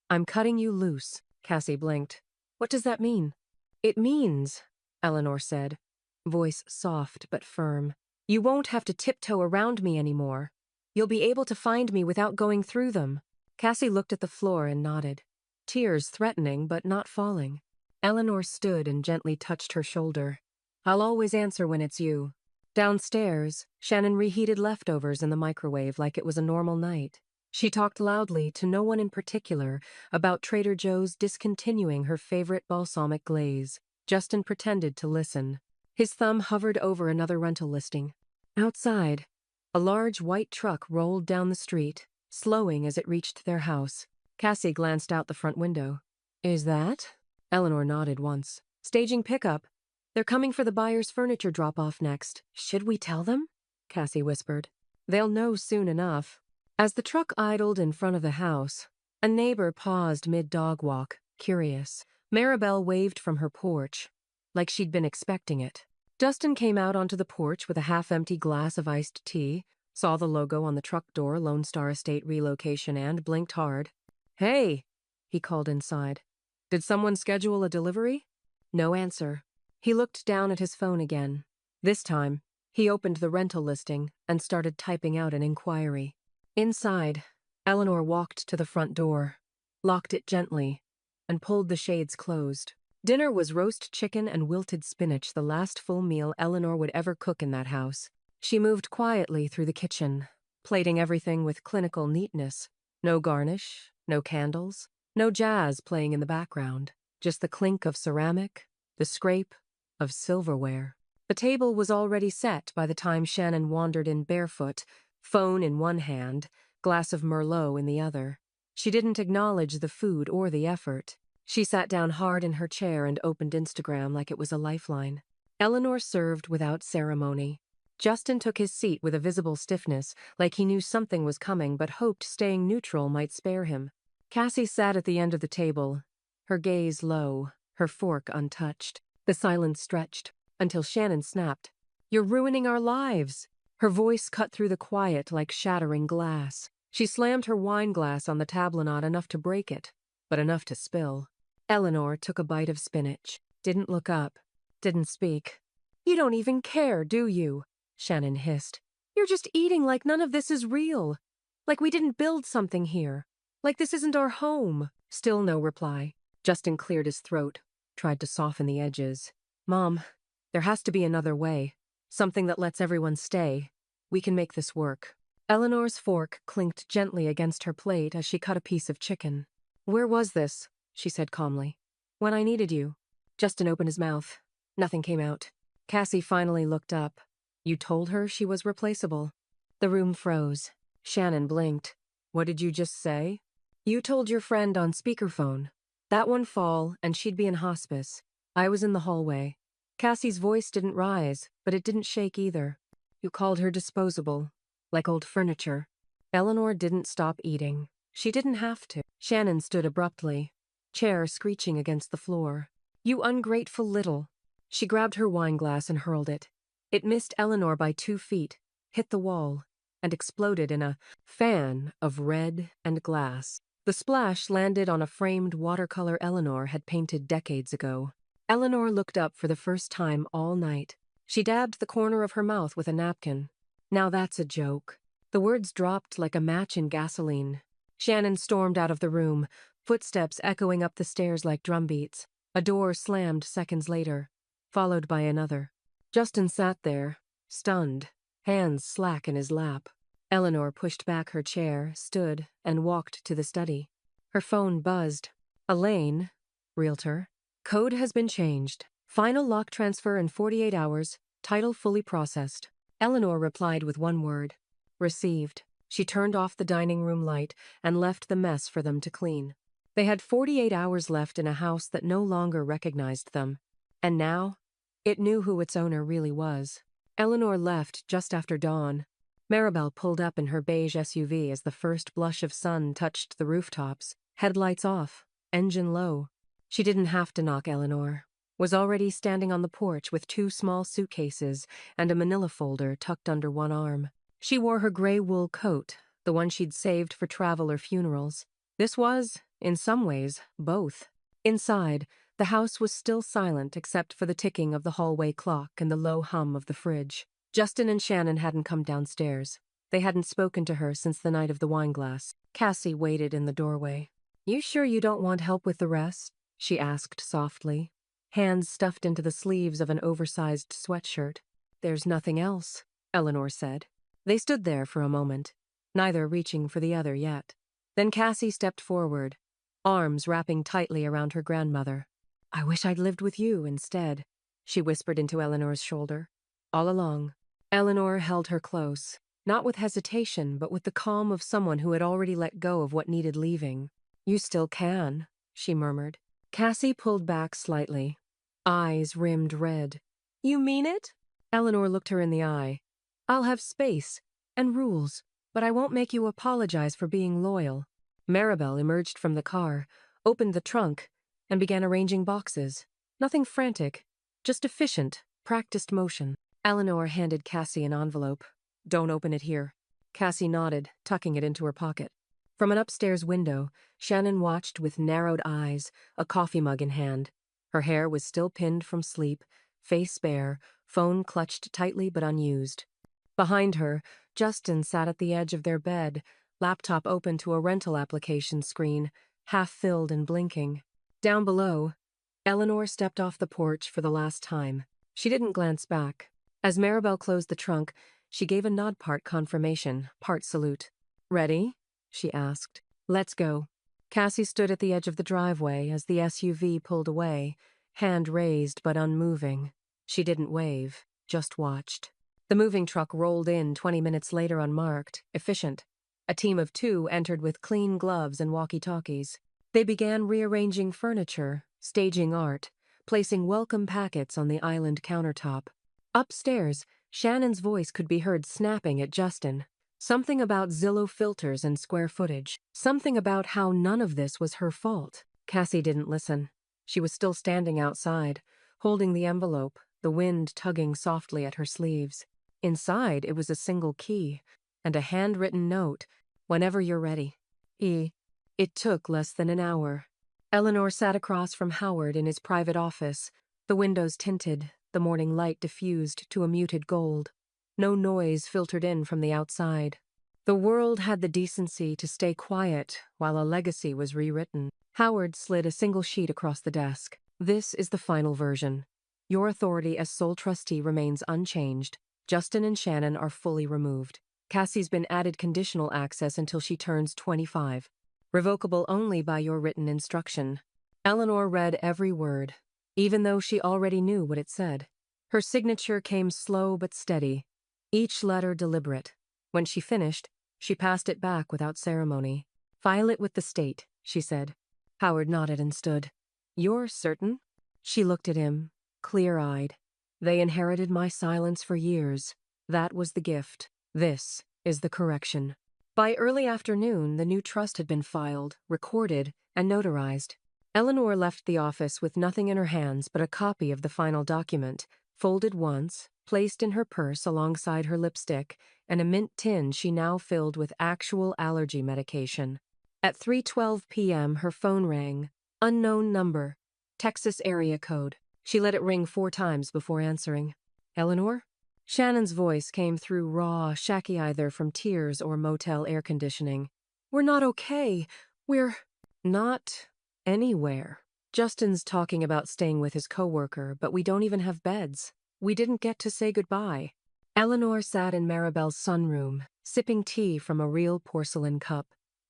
Speaker 1: I'm cutting you loose, Cassie blinked. What does that mean? It means, Eleanor said, voice soft but firm. You won't have to tiptoe around me anymore. You'll be able to find me without going through them. Cassie looked at the floor and nodded. Tears threatening but not falling. Eleanor stood and gently touched her shoulder. I'll always answer when it's you. Downstairs, Shannon reheated leftovers in the microwave like it was a normal night. She talked loudly to no one in particular about Trader Joe's discontinuing her favorite balsamic glaze. Justin pretended to listen. His thumb hovered over another rental listing. Outside, a large white truck rolled down the street, slowing as it reached their house. Cassie glanced out the front window. Is that? Eleanor nodded once. Staging pickup. They're coming for the buyer's furniture drop-off next. Should we tell them? Cassie whispered. They'll know soon enough. As the truck idled in front of the house, a neighbor paused mid-dog walk, curious. Maribel waved from her porch, like she'd been expecting it. Justin came out onto the porch with a half-empty glass of iced tea, saw the logo on the truck door, Lone Star Estate Relocation, and blinked hard. Hey, he called inside. Did someone schedule a delivery? No answer. He looked down at his phone again. This time, he opened the rental listing and started typing out an inquiry. Inside, Eleanor walked to the front door, locked it gently, and pulled the shades closed. Dinner was roast chicken and wilted spinach, the last full meal Eleanor would ever cook in that house. She moved quietly through the kitchen, plating everything with clinical neatness. No garnish, no candles, no jazz playing in the background, just the clink of ceramic, the scrape of silverware. The table was already set by the time Shannon wandered in barefoot, Phone in one hand, glass of Merlot in the other. She didn't acknowledge the food or the effort. She sat down hard in her chair and opened Instagram like it was a lifeline. Eleanor served without ceremony. Justin took his seat with a visible stiffness, like he knew something was coming but hoped staying neutral might spare him. Cassie sat at the end of the table, her gaze low, her fork untouched. The silence stretched, until Shannon snapped. "You're ruining our lives!" Her voice cut through the quiet like shattering glass. She slammed her wine glass on the table, not enough to break it, but enough to spill. Eleanor took a bite of spinach, didn't look up, didn't speak. "You don't even care, do you?" Shannon hissed. "You're just eating like none of this is real. Like we didn't build something here. Like this isn't our home." Still no reply. Justin cleared his throat, tried to soften the edges. "Mom, there has to be another way. Something that lets everyone stay. We can make this work." Eleanor's fork clinked gently against her plate as she cut a piece of chicken. "Where was this?" she said calmly. "When I needed you." Justin opened his mouth. Nothing came out. Cassie finally looked up. "You told her she was replaceable." The room froze. Shannon blinked. "What did you just say?" "You told your friend on speakerphone. That one fall, and she'd be in hospice. I was in the hallway." Cassie's voice didn't rise, but it didn't shake either. "You called her disposable, like old furniture." Eleanor didn't stop eating. She didn't have to. Shannon stood abruptly, chair screeching against the floor. "You ungrateful little." She grabbed her wine glass and hurled it. It missed Eleanor by 2 feet, hit the wall, and exploded in a fan of red and glass. The splash landed on a framed watercolor Eleanor had painted decades ago. Eleanor looked up for the first time all night. She dabbed the corner of her mouth with a napkin. "Now that's a joke." The words dropped like a match in gasoline. Shannon stormed out of the room, footsteps echoing up the stairs like drumbeats. A door slammed seconds later, followed by another. Justin sat there, stunned, hands slack in his lap. Eleanor pushed back her chair, stood, and walked to the study. Her phone buzzed. "Elaine, realtor. Code has been changed. Final lock transfer in 48 hours. Title fully processed." Eleanor replied with one word. "Received." She turned off the dining room light and left the mess for them to clean. They had 48 hours left in a house that no longer recognized them. And now, it knew who its owner really was. Eleanor left just after dawn. Maribel pulled up in her beige SUV as the first blush of sun touched the rooftops, headlights off, engine low. She didn't have to knock Eleanor. Was already standing on the porch with 2 small suitcases and a manila folder tucked under one arm. She wore her gray wool coat, the one she'd saved for travel or funerals. This was, in some ways, both. Inside, the house was still silent except for the ticking of the hallway clock and the low hum of the fridge. Justin and Shannon hadn't come downstairs. They hadn't spoken to her since the night of the wine glass. Cassie waited in the doorway. "You sure you don't want help with the rest?" she asked softly, hands stuffed into the sleeves of an oversized sweatshirt. "There's nothing else," Eleanor said. They stood there for a moment, neither reaching for the other yet. Then Cassie stepped forward, arms wrapping tightly around her grandmother. "I wish I'd lived with you instead," she whispered into Eleanor's shoulder. "All along." Eleanor held her close, not with hesitation, but with the calm of someone who had already let go of what needed leaving. "You still can," she murmured. Cassie pulled back slightly, eyes rimmed red. "You mean it?" Eleanor looked her in the eye. "I'll have space and rules, but I won't make you apologize for being loyal." Maribel emerged from the car, opened the trunk, and began arranging boxes. Nothing frantic, just efficient, practiced motion. Eleanor handed Cassie an envelope. "Don't open it here." Cassie nodded, tucking it into her pocket. From an upstairs window, Shannon watched with narrowed eyes, a coffee mug in hand. Her hair was still pinned from sleep, face bare, phone clutched tightly but unused. Behind her, Justin sat at the edge of their bed, laptop open to a rental application screen, half-filled and blinking. Down below, Eleanor stepped off the porch for the last time. She didn't glance back. As Maribel closed the trunk, she gave a nod, part confirmation, part salute. "Ready?" she asked. "Let's go." Cassie stood at the edge of the driveway as the SUV pulled away, hand raised but unmoving. She didn't wave, just watched. The moving truck rolled in 20 minutes later unmarked, efficient. A team of 2 entered with clean gloves and walkie-talkies. They began rearranging furniture, staging art, placing welcome packets on the island countertop. Upstairs, Shannon's voice could be heard snapping at Justin. Something about Zillow filters and square footage. Something about how none of this was her fault. Cassie didn't listen. She was still standing outside, holding the envelope, the wind tugging softly at her sleeves. Inside, it was a single key, and a handwritten note, "Whenever you're ready. E." It took less than an hour. Eleanor sat across from Howard in his private office, the windows tinted, the morning light diffused to a muted gold. No noise filtered in from the outside. The world had the decency to stay quiet while a legacy was rewritten. Howard slid a single sheet across the desk. "This is the final version. Your authority as sole trustee remains unchanged. Justin and Shannon are fully removed. Cassie's been added conditional access until she turns 25. Revocable only by your written instruction." Eleanor read every word, even though she already knew what it said. Her signature came slow but steady, each letter deliberate. When she finished, she passed it back without ceremony. "File it with the state," she said. Howard nodded and stood. "You're certain?" She looked at him, clear-eyed. "They inherited my silence for years. That was the gift. This is the correction." By early afternoon, the new trust had been filed, recorded, and notarized. Eleanor left the office with nothing in her hands but a copy of the final document, folded once, placed in her purse alongside her lipstick, and a mint tin she now filled with actual allergy medication. At 3:12 p.m., her phone rang. Unknown number. Texas area code. She let it ring 4 times before answering. "Eleanor?" Shannon's voice came through raw, shaky either from tears or motel air conditioning. "We're not okay. We're not anywhere. Justin's talking about staying with his coworker, but we don't even have beds. We didn't get to say goodbye." Eleanor sat in Maribel's sunroom, sipping tea from a real porcelain cup.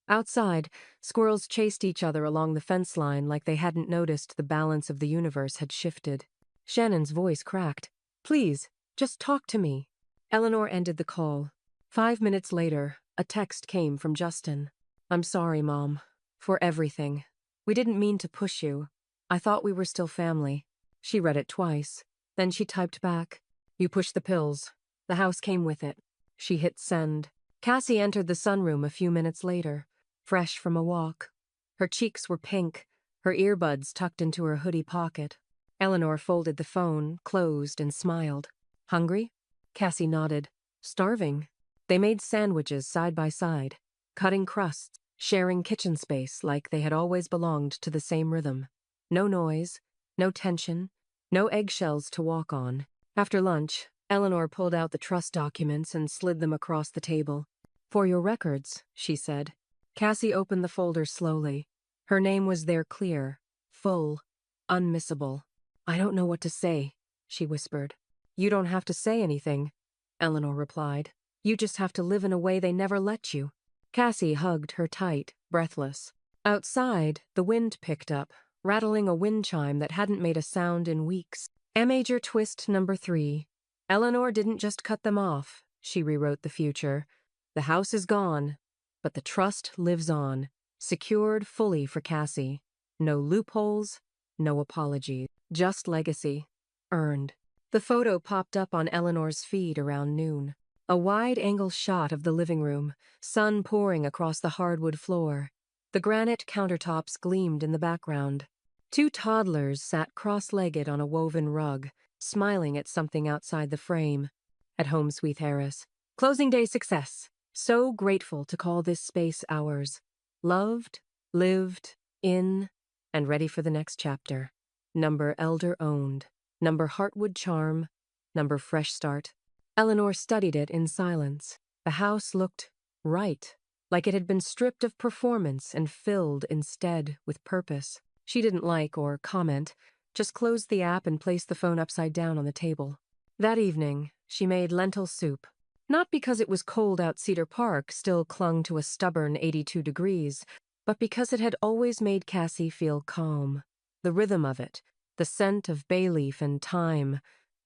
Speaker 1: Outside, squirrels chased each other along the fence line like they hadn't noticed the balance of the universe had shifted. Shannon's voice cracked. "Please, just talk to me." Eleanor ended the call. 5 minutes later, a text came from Justin. "I'm sorry, Mom. For everything. We didn't mean to push you. I thought we were still family." She read it twice. Then she typed back, "You pushed the pills. The house came with it." She hit send. Cassie entered the sunroom a few minutes later, fresh from a walk. Her cheeks were pink, her earbuds tucked into her hoodie pocket. Eleanor folded the phone, closed, and smiled. "Hungry?" Cassie nodded. "Starving." They made sandwiches side by side, cutting crusts, sharing kitchen space like they had always belonged to the same rhythm. No noise, no tension, no eggshells to walk on. After lunch, Eleanor pulled out the trust documents and slid them across the table. "For your records," she said. Cassie opened the folder slowly. Her name was there clear, full, unmissable. "I don't know what to say," she whispered. "You don't have to say anything," Eleanor replied. "You just have to live in a way they never let you." Cassie hugged her tight, breathless. Outside, the wind picked up, rattling a wind chime that hadn't made a sound in weeks. A major twist number 3. Eleanor didn't just cut them off, she rewrote the future. The house is gone, but the trust lives on, secured fully for Cassie. No loopholes, no apologies, just legacy. Earned. The photo popped up on Eleanor's feed around noon. A wide-angle shot of the living room, sun pouring across the hardwood floor. The granite countertops gleamed in the background. 2 toddlers sat cross-legged on a woven rug, smiling at something outside the frame. At home, sweet Harris. Closing day success. So grateful to call this space ours. Loved, lived, in, and ready for the next chapter. Number elder owned. Number heartwood charm. Number fresh start. Eleanor studied it in silence. The house looked right, like it had been stripped of performance and filled instead with purpose. She didn't like or comment, just closed the app and placed the phone upside down on the table. That evening, she made lentil soup. Not because it was cold out Cedar Park still clung to a stubborn 82 degrees, but because it had always made Cassie feel calm. The rhythm of it, the scent of bay leaf and thyme,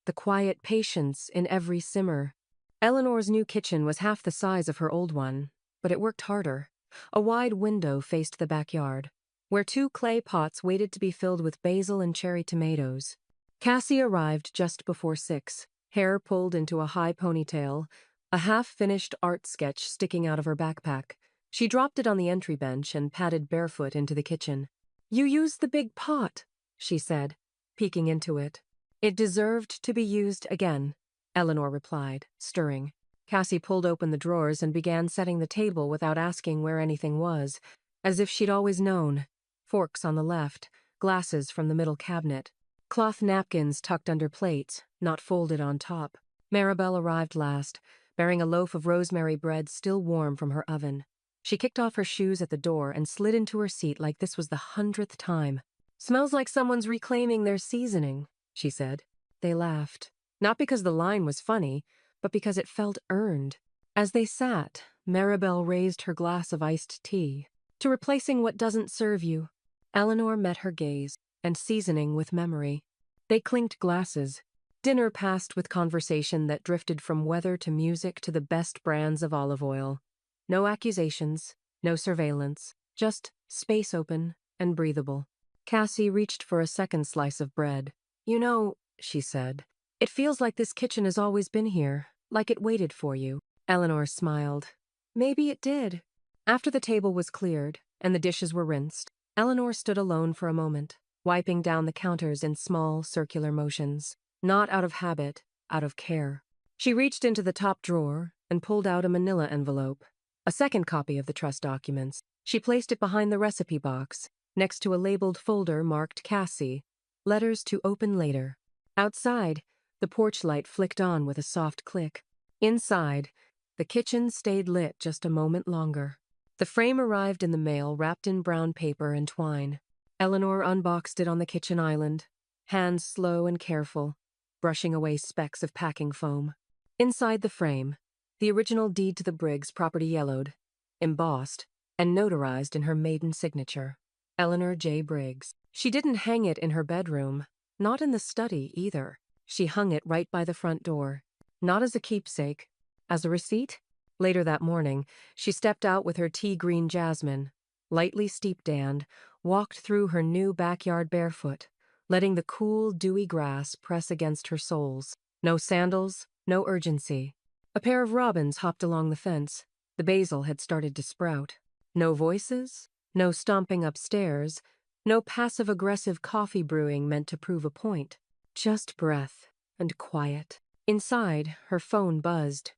Speaker 1: the quiet patience in every simmer. Eleanor's new kitchen was half the size of her old one, but it worked harder. A wide window faced the backyard, where 2 clay pots waited to be filled with basil and cherry tomatoes. Cassie arrived just before 6, hair pulled into a high ponytail, a half-finished art sketch sticking out of her backpack. She dropped it on the entry bench and padded barefoot into the kitchen. "You used the big pot," she said, peeking into it. "It deserved to be used again," Eleanor replied, stirring. Cassie pulled open the drawers and began setting the table without asking where anything was, as if she'd always known. Forks on the left, glasses from the middle cabinet. Cloth napkins tucked under plates, not folded on top. Maribel arrived last, bearing a loaf of rosemary bread still warm from her oven. She kicked off her shoes at the door and slid into her seat like this was the 100th time. "Smells like someone's reclaiming their seasoning," she said. They laughed. Not because the line was funny, but because it felt earned. As they sat, Maribel raised her glass of iced tea. "To replacing what doesn't serve you." Eleanor met her gaze, and seasoning with memory. They clinked glasses. Dinner passed with conversation that drifted from weather to music to the best brands of olive oil. No accusations, no surveillance, just space open and breathable. Cassie reached for a second slice of bread. "You know," she said, "it feels like this kitchen has always been here, like it waited for you." Eleanor smiled. "Maybe it did." After the table was cleared and the dishes were rinsed, Eleanor stood alone for a moment, wiping down the counters in small, circular motions. Not out of habit, out of care. She reached into the top drawer and pulled out a manila envelope. A second copy of the trust documents. She placed it behind the recipe box, next to a labeled folder marked Cassie. Letters to open later. Outside, the porch light flicked on with a soft click. Inside, the kitchen stayed lit just a moment longer. The frame arrived in the mail wrapped in brown paper and twine. Eleanor unboxed it on the kitchen island, hands slow and careful, brushing away specks of packing foam. Inside the frame, the original deed to the Briggs property yellowed, embossed, and notarized in her maiden signature. Eleanor J. Briggs. She didn't hang it in her bedroom, not in the study either. She hung it right by the front door, not as a keepsake, as a receipt. Later that morning, she stepped out with her tea-green jasmine, lightly steep-danned, walked through her new backyard barefoot, letting the cool, dewy grass press against her soles. No sandals, no urgency. A pair of robins hopped along the fence. The basil had started to sprout. No voices, no stomping upstairs, no passive-aggressive coffee brewing meant to prove a point. Just breath and quiet. Inside, her phone buzzed.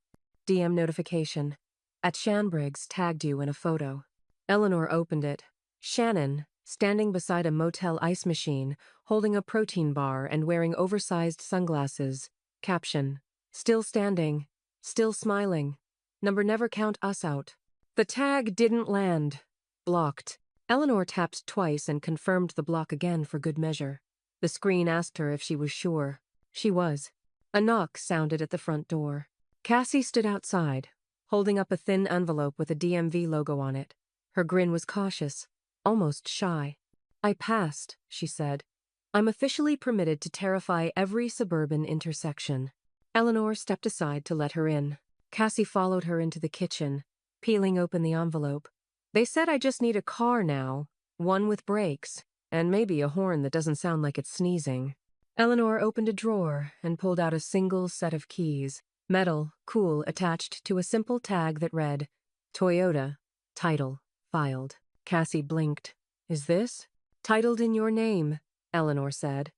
Speaker 1: DM notification. At Shanbriggs tagged you in a photo. Eleanor opened it. Shannon, standing beside a motel ice machine, holding a protein bar and wearing oversized sunglasses. Caption. "Still standing. Still smiling. Number never count us out." The tag didn't land. Blocked. Eleanor tapped twice and confirmed the block again for good measure. The screen asked her if she was sure. She was. A knock sounded at the front door. Cassie stood outside, holding up a thin envelope with a DMV logo on it. Her grin was cautious, almost shy. "I passed," she said. "I'm officially permitted to terrify every suburban intersection." Eleanor stepped aside to let her in. Cassie followed her into the kitchen, peeling open the envelope. "They said I just need a car now, one with brakes, and maybe a horn that doesn't sound like it's sneezing." Eleanor opened a drawer and pulled out a single set of keys, metal, cool, attached to a simple tag that read, "Toyota, title, filed." Cassie blinked. "Is this?" "Titled in your name," Eleanor said.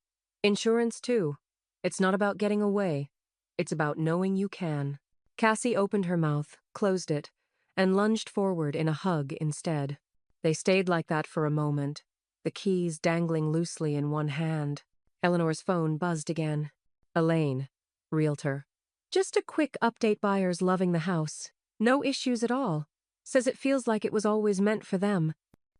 Speaker 1: "Insurance, too. It's not about getting away. It's about knowing you can." Cassie opened her mouth, closed it, and lunged forward in a hug instead. They stayed like that for a moment, the keys dangling loosely in one hand. Eleanor's phone buzzed again. Elaine, realtor. "Just a quick update, buyers loving the house. No issues at all. Says it feels like it was always meant for them."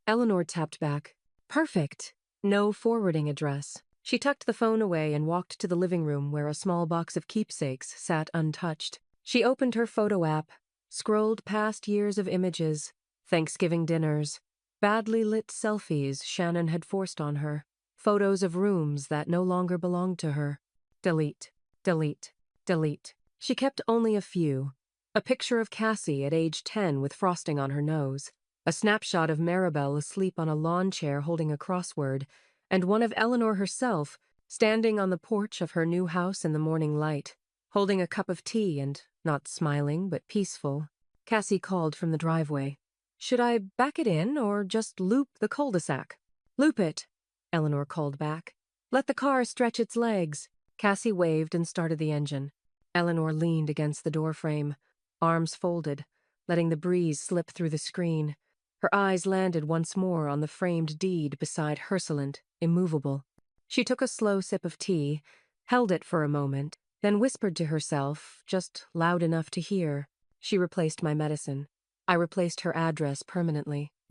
Speaker 1: Eleanor tapped back. "Perfect. No forwarding address." She tucked the phone away and walked to the living room where a small box of keepsakes sat untouched. She opened her photo app, scrolled past years of images, Thanksgiving dinners, badly lit selfies Shannon had forced on her, photos of rooms that no longer belonged to her. Delete, delete, delete. She kept only a few. A picture of Cassie at age 10 with frosting on her nose, a snapshot of Maribel asleep on a lawn chair holding a crossword, and one of Eleanor herself standing on the porch of her new house in the morning light, holding a cup of tea and not smiling but peaceful. Cassie called from the driveway. "Should I back it in or just loop the cul-de-sac?" "Loop it," Eleanor called back. "Let the car stretch its legs." Cassie waved and started the engine. Eleanor leaned against the doorframe, arms folded, letting the breeze slip through the screen. Her eyes landed once more on the framed deed beside Herseland, immovable. She took a slow sip of tea, held it for a moment, then whispered to herself, just loud enough to hear. "She replaced my medicine. I replaced her address permanently.